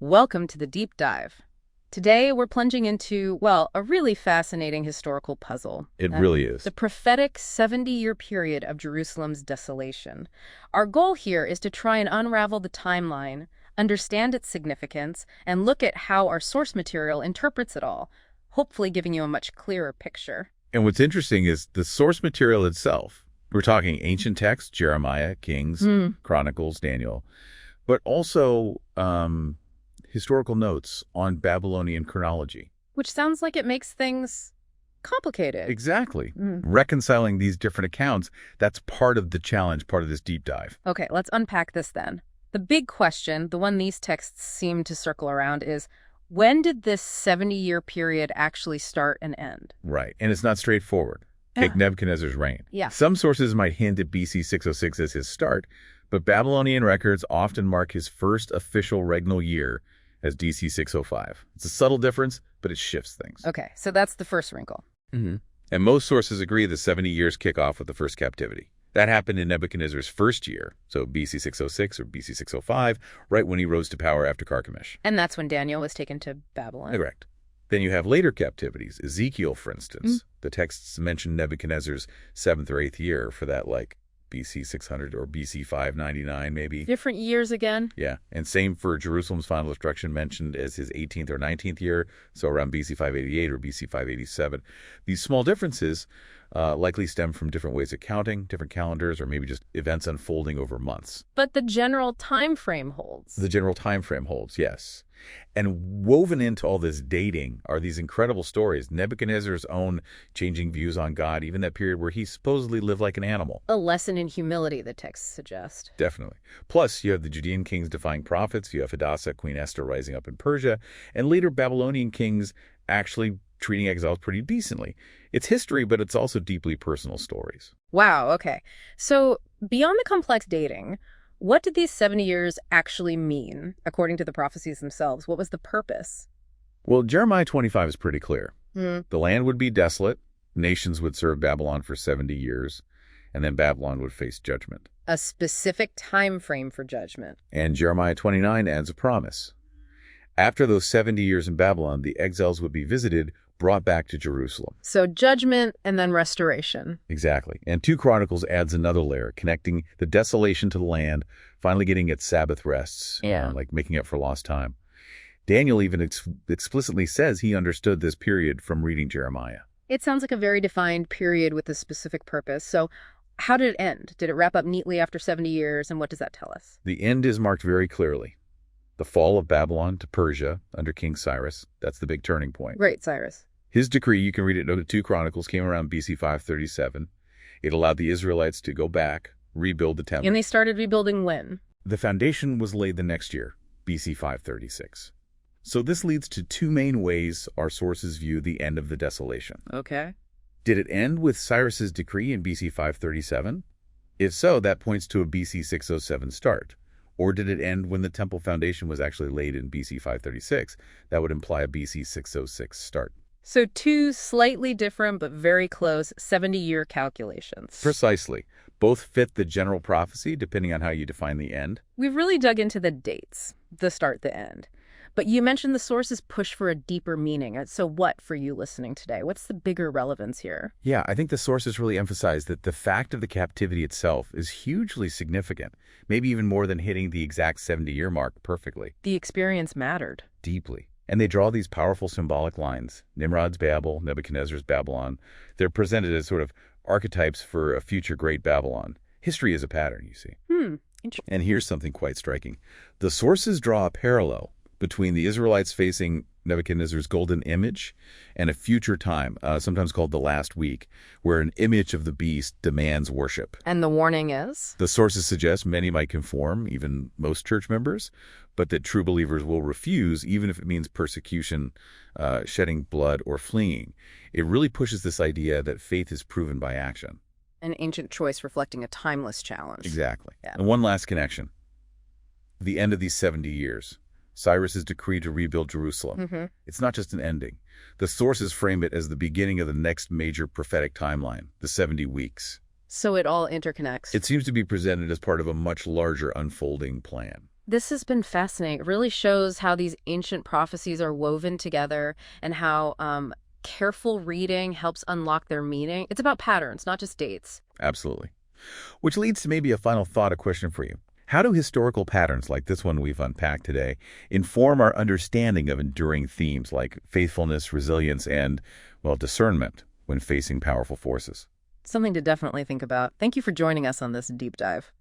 Welcome to the deep dive. Today, we're plunging into, well, a really fascinating historical puzzle. It really is. The prophetic 70-year period of Jerusalem's desolation. Our goal here is to try and unravel the timeline, understand its significance, and look at how our source material interprets it all, hopefully giving you a much clearer picture. And what's interesting is the source material itself. We're talking ancient texts, Jeremiah, Kings, Chronicles, Daniel, but also historical notes on Babylonian chronology. Which sounds like it makes things complicated. Exactly. Reconciling these different accounts, that's part of the challenge, part of this deep dive. Okay, let's unpack this then. The big question, the one these texts seem to circle around, is when did this 70-year period actually start and end? Right. And it's not straightforward. Take Nebuchadnezzar's reign. Yeah. Some sources might hint at BC 606 as his start, but Babylonian records often mark his first official regnal year as DC 605. It's a subtle difference, but it shifts things. Okay, so that's the first wrinkle. And most sources agree the 70 years kick off with the first captivity. That happened in Nebuchadnezzar's first year, so BC 606 or BC 605, right when he rose to power after Carchemish. And that's when Daniel was taken to Babylon. Correct. Then you have later captivities. Ezekiel, for instance. The texts mention Nebuchadnezzar's 7th or 8th year for that, like BC 600 or BC 599, maybe. Different years again. Yeah, and same for Jerusalem's final destruction, mentioned as his 18th or 19th year, so around BC 588 or BC 587. These small differences likely stem from different ways of counting, different calendars, or maybe just events unfolding over months. But the general time frame holds. The general time frame holds, yes. And woven into all this dating are these incredible stories. Nebuchadnezzar's own changing views on God, even that period where he supposedly lived like an animal. A lesson in humility, the texts suggest. Definitely. Plus, you have the Judean kings defying prophets. You have Hadassah, Queen Esther rising up in Persia, and later Babylonian kings actually treating exiles pretty decently. It's history, but it's also deeply personal stories. Wow, okay. So beyond the complex dating, what did these 70 years actually mean, according to the prophecies themselves? What was the purpose? Well, Jeremiah 25 is pretty clear. The land would be desolate, nations would serve Babylon for 70 years, and then Babylon would face judgment. A specific time frame for judgment. And Jeremiah 29 adds a promise. After those 70 years in Babylon, the exiles would be visited, brought back to Jerusalem. So judgment and then restoration. Exactly. And 2 Chronicles adds another layer, connecting the desolation to the land, finally getting its Sabbath rests, like making up for lost time. Daniel even explicitly says he understood this period from reading Jeremiah. It sounds like a very defined period with a specific purpose. So how did it end? Did it wrap up neatly after 70 years, and what does that tell us? The end is marked very clearly. The fall of Babylon to Persia under King Cyrus. That's the big turning point. Right, Cyrus. His decree, you can read it in 2 Chronicles, came around BC 537. It allowed the Israelites to go back, rebuild the temple. And they started rebuilding when? The foundation was laid the next year, BC 536. So this leads to 2 main ways our sources view the end of the desolation. Okay. Did it end with Cyrus's decree in BC 537? If so, that points to a BC 607 start. Or did it end when the temple foundation was actually laid in BC 536? That would imply a BC 606 start. So 2 slightly different but very close 70-year calculations. Precisely. Both fit the general prophecy, depending on how you define the end. We've really dug into the dates, the start, the end. But you mentioned the sources push for a deeper meaning. So what for you listening today? What's the bigger relevance here? Yeah, I think the sources really emphasize that the fact of the captivity itself is hugely significant, maybe even more than hitting the exact 70-year mark perfectly. The experience mattered. Deeply. And they draw these powerful symbolic lines. Nimrod's Babel, Nebuchadnezzar's Babylon. They're presented as sort of archetypes for a future great Babylon. History is a pattern, you see. Interesting. And here's something quite striking. The sources draw a parallel between the Israelites facing Nebuchadnezzar's golden image and a future time, sometimes called the last week, where an image of the beast demands worship. And the warning is? The sources suggest many might conform, even most church members, but that true believers will refuse, even if it means persecution, shedding blood, or fleeing. It really pushes this idea that faith is proven by action. An ancient choice reflecting a timeless challenge. Exactly. Yeah. And one last connection. The end of these 70 years. Cyrus's decree to rebuild Jerusalem. It's not just an ending. The sources frame it as the beginning of the next major prophetic timeline, the 70 weeks. So it all interconnects. It seems to be presented as part of a much larger unfolding plan. This has been fascinating. It really shows how these ancient prophecies are woven together and how careful reading helps unlock their meaning. It's about patterns, not just dates. Absolutely. Which leads to maybe a final thought, a question for you. How do historical patterns like this one we've unpacked today inform our understanding of enduring themes like faithfulness, resilience, and, well, discernment when facing powerful forces? Something to definitely think about. Thank you for joining us on this deep dive.